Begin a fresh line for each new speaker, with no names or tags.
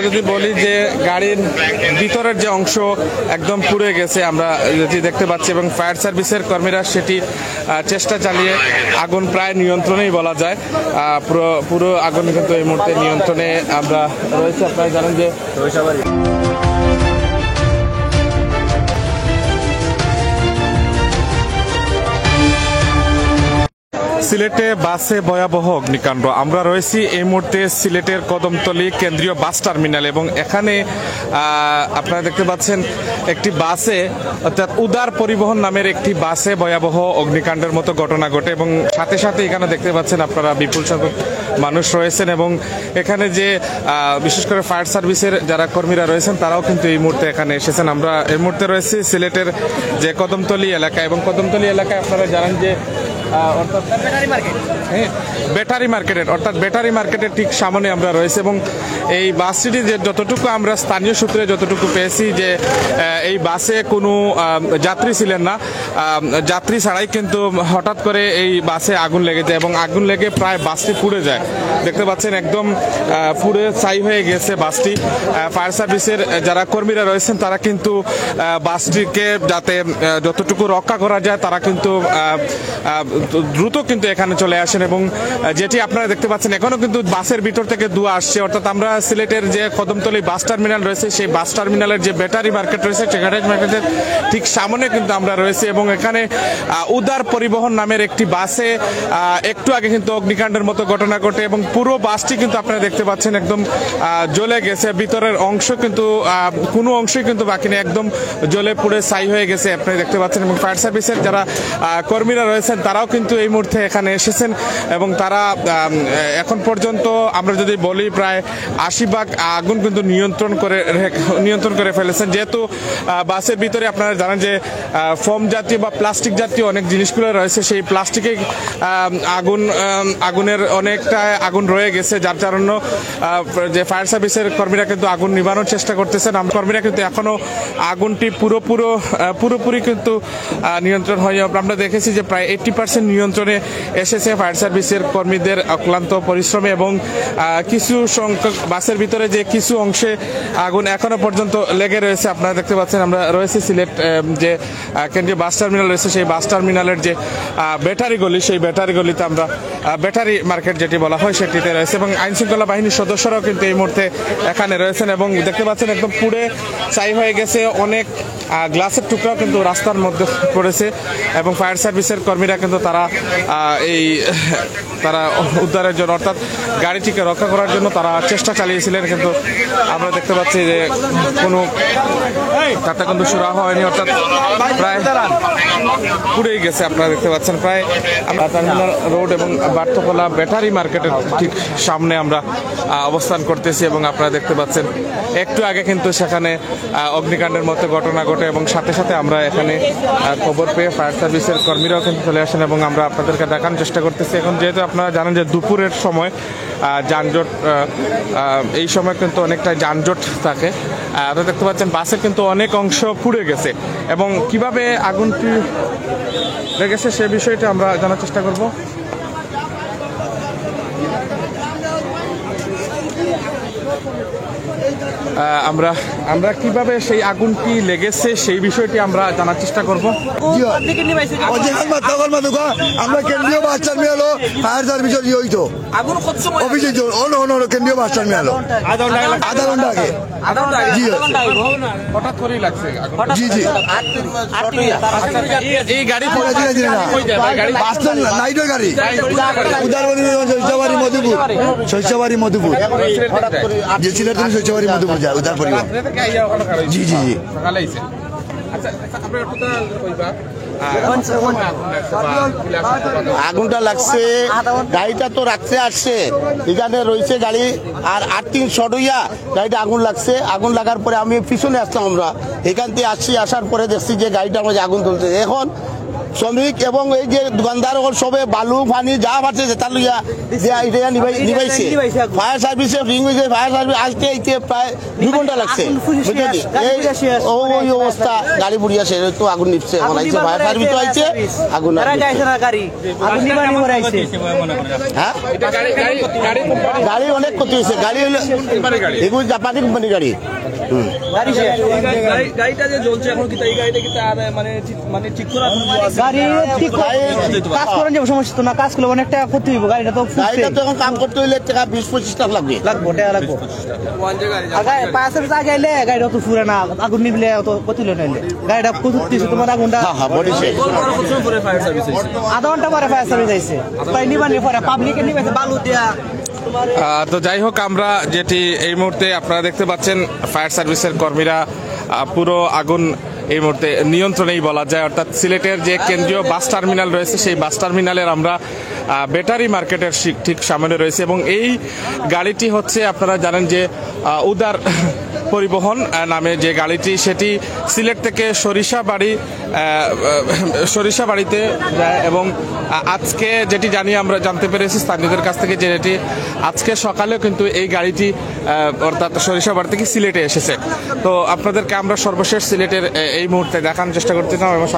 যদি বলি যে গাড়ির ভিতরের যে অংশ একদম পুড়ে গেছে আমরা যেটি দেখতে পাচ্ছি এবং ফায়ার সার্ভিসের কর্মীরা সেটি চেষ্টা চালিয়ে আগুন প্রায় নিয়ন্ত্রণেই বলা যায়। পুরো আগুন কিন্তু এই মুহূর্তে নিয়ন্ত্রণে আমরা রয়েছে। আপনারা জানেন যে সিলেটে বাসে ভয়াবহ অগ্নিকাণ্ড। আমরা রয়েছি এই মুহূর্তে সিলেটের কদমতলী কেন্দ্রীয় বাস টার্মিনাল এবং এখানে আপনারা দেখতে পাচ্ছেন একটি বাসে অর্থাৎ উদার পরিবহন নামের একটি বাসে ভয়াবহ অগ্নিকাণ্ডের মতো ঘটনা ঘটে এবং সাথে সাথে এখানে দেখতে পাচ্ছেন আপনারা বিপুল সংখ্যক মানুষ রয়েছেন এবং এখানে যে বিশেষ করে ফায়ার সার্ভিসের যারা কর্মীরা রয়েছেন তারাও কিন্তু এই মুহূর্তে এখানে এসেছেন। আমরা এই মুহূর্তে রয়েছি সিলেটের যে কদমতলী এলাকা এবং কদমতলী এলাকায় আপনারা জানেন যে অর্থাৎ ব্যাটারি মার্কেটের ঠিক সামনে আমরা রয়েছে এবং এই বাসটি যে যতটুকু আমরা স্থানীয় সূত্রে যতটুকু পেয়েছি যে এই বাসে কোনো যাত্রী ছিলেন না, যাত্রী ছাড়াই কিন্তু হঠাৎ করে এই বাসে আগুন লেগে যায় এবং আগুন লেগে প্রায় বাসটি পুড়ে যায়। দেখতে পাচ্ছেন একদম পুড়ে ছাই হয়ে গেছে বাসটি। ফায়ার সার্ভিসের যারা কর্মীরা রয়েছেন তারা কিন্তু বাসটিকে যাতে যতটুকু রক্ষা করা যায় তারা কিন্তু দ্রুত কিন্তু এখানে চলে আসেন এবং যেটি আপনারা দেখতে পাচ্ছেন এখনো কিন্তু বাসের ভিতর থেকে ধোঁয়া আসছে। অর্থাৎ আমরা সিলেটের যে কদমতলী বাস টার্মিনাল রয়েছে সেই বাস টার্মিনালের যে ব্যাটারি মার্কেট রয়েছে ব্যাটারি মার্কেটের ঠিক সামনে কিন্তু আমরা রয়েছে এবং এখানে উদার পরিবহন নামের একটি বাসে একটু আগে কিন্তু অগ্নিকাণ্ডের মতো ঘটনা ঘটে এবং পুরো বাসটি কিন্তু আপনারা দেখতে পাচ্ছেন একদম জ্বলে গেছে। ভিতরের অংশ কিন্তু কোনো অংশই কিন্তু বাকি নেই, একদম জ্বলে পুড়ে ছাই হয়ে গেছে আপনারা দেখতে পাচ্ছেন এবং ফায়ার সার্ভিসের যারা কর্মীরা রয়েছেন তারাও কিন্তু এই মুহূর্তে এখানে এসেছেন এবং তারা এখন পর্যন্ত আমরা যদি বলি প্রায় ৮০% আগুন কিন্তু নিয়ন্ত্রণ করে ফেলেছেন। যেহেতু বাসের ভিতরে আপনারা জানেন যে ফোম জাতীয় বা প্লাস্টিক জাতীয় অনেক জিনিসগুলো রয়েছে, সেই প্লাস্টিকে আগুনের অনেকটা আগুন রয়ে গেছে, যার কারণে যে ফায়ার সার্ভিসের কর্মীরা কিন্তু আগুন নিবানোর চেষ্টা করতেছেন। কর্মীরা কিন্তু এখনো আগুনটি পুরোপুরি কিন্তু নিয়ন্ত্রণ হয়ে আমরা দেখেছি যে প্রায় 80% নিয়ন্ত্রণে এসেছে ফায়ার সার্ভিসের কর্মীদের অক্লান্ত পরিশ্রমে এবং কিছু সংখ্যক বাসের ভিতরে যে কিছু অংশে আগুন এখনো পর্যন্ত লেগে রয়েছে। আপনারা দেখতে পাচ্ছেন আমরা রয়েছে সিলেট যে কেন্দ্রীয় বাস টার্মিনাল রয়েছে সেই বাস টার্মিনালের যে ব্যাটারি গলি সেই ব্যাটারি গলিতে আমরা ব্যাটারি মার্কেট যেটি বলা হয় সেটিতে রয়েছে এবং আইনশৃঙ্খলা বাহিনীর সদস্যরাও কিন্তু এই মুহূর্তে এখানে রয়েছেন এবং দেখতে পাচ্ছেন একদম পুড়ে ছাই হয়ে গেছে, অনেক গ্লাসের টুকরাও কিন্তু রাস্তার মধ্যে পড়েছে এবং ফায়ার সার্ভিসের কর্মীরা কিন্তু তারা উদ্ধারের জন্য অর্থাৎ গাড়িটিকে রক্ষা করার জন্য তারা চেষ্টা চালিয়েছিলেন, কিন্তু আমরা দেখতে পাচ্ছি যে কোনো তাতে কিন্তু সুরাহা হয়নি, অর্থাৎ প্রায় পুড়েই গেছে। আপনারা দেখতে পাচ্ছেন প্রায় আমরা টার্মিনাল রোড এবং বার্থকলা ব্যাটারি মার্কেটের ঠিক সামনে আমরা অবস্থান করতেছি এবং আপনারা দেখতে পাচ্ছেন একটু আগে কিন্তু সেখানে অগ্নিকাণ্ডের মতো ঘটনা ঘটে এবং সাথে সাথে আমরা এখানে খবর পেয়ে ফায়ার সার্ভিসের কর্মীরাও কিন্তু চলে আসেন এবং আমরা আপনাদেরকে দেখানোর চেষ্টা করতেছি। এখন যেহেতু আপনারা জানেন যে দুপুরের সময় যানজট, এই সময় কিন্তু অনেকটা যানজট থাকে। আপনারা দেখতে পাচ্ছেন বাসের কিন্তু অনেক অংশ পুড়ে গেছে এবং কিভাবে আগুনটি লেগেছে সে বিষয়টা আমরা জানার চেষ্টা করব। আমরা কিভাবে সেই আগুনটি লেগেছে সেই বিষয়টি আমরা জানার চেষ্টা করব।
আমরা কেন্দ্রীয় বাস টার্মিনাল ফায়ার সার্ভিসের কেন্দ্রীয় বাস টার্মিনাল আধা ঘন্টা আগে
হঠাৎ করেই লাগছে
জি জি
এই গাড়ি
নাইটের গাড়ি শৈশবাড়ি মধুপুর যে সিলেট শৈশবাড়ি মধুপুর যায় উদার পরিবার জি জি জি
আগুনটা লাগছে, গাড়িটা তো রাখতে আসছে এখানে রয়েছে গাড়ি আর 8-3 শট হইয়া গাড়িটা আগুন লাগছে। আগুন লাগার পরে আমি পিছনে আসলাম, আমরা এখান থেকে আসার পরে দেখছি যে গাড়িটার মধ্যে আগুন তুলছে। এখন শ্রমিক এবং এই যে দোকানদার সবে বালু পানি যা পাচ্ছে তার লইয়া যে এটা নিবাইছে ফায়ার সার্ভিসে রিং হয়েছে ফায়ার সার্ভিস আসতে এইতে প্রায় 2 ঘন্টা লাগছে বুঝলি ওই অবস্থা গাড়ি পুড়িয়া সে তো আগুন নিচ্ছে এখন আইছে ফায়ার সার্ভিস তো আইছে আগুন হ্যাঁ গাড়ি অনেক ক্ষতি হয়েছে গাড়ি হলো এগুলো জাপানি কোম্পানি গাড়ি
গাড়িটা যে জ্বলছে এখন কি এই গাড়িটা কি মানে ঠিক করা
গাড়ি ঠিক কাজ করেন যাবো সমস্যা তো না, কাজ করলে অনেক টাকা ক্ষতি হইব। গাড়িটা তো
গাড়িটা তো এখন কাম করতে হইলে টাকা 20-25 লাখ লাগবে
টাকা লাগবো। পাঁচ আগে আইলে গাড়িটা তো ফুরে না, আগুন নিবলে অত ক্ষতি হইলে নাইলে গাড়িটা কুতুতেছে তোমার আগুনটা
হ্যাঁ বলেছে
আধা ঘন্টা পরে ফায়ার সার্ভিস আইছে নিবানি পরে পাবলিকে নিবেছে বালু দিয়া।
তো যাই হোক, আমরা যেটি এই মুহূর্তে আপনারা দেখতে পাচ্ছেন ফায়ার সার্ভিসের কর্মীরা পুরো আগুন এই মুহূর্তে নিয়ন্ত্রণেই বলা যায়। অর্থাৎ সিলেটের যে কেন্দ্রীয় বাস টার্মিনাল রয়েছে সেই বাস টার্মিনালের আমরা ব্যাটারি মার্কেটের ঠিক সামনে রয়েছে এবং এই গাড়িটি হচ্ছে আপনারা জানেন যে উদার পরিবহন নামে যে গাড়িটি, সেটি সিলেট থেকে সরিষাবাড়িতে যায় এবং আজকে যেটি আমরা জানতে পেরেছি স্থানীয়দের কাছ থেকে যে এটি আজকে সকালেও কিন্তু এই গাড়িটি অর্থাৎ সরিষাবাড়ি থেকে সিলেটে এসেছে। তো আপনাদেরকে আমরা সর্বশেষ সিলেটের এই মুহূর্তে দেখানোর চেষ্টা করতেছিলাম এবং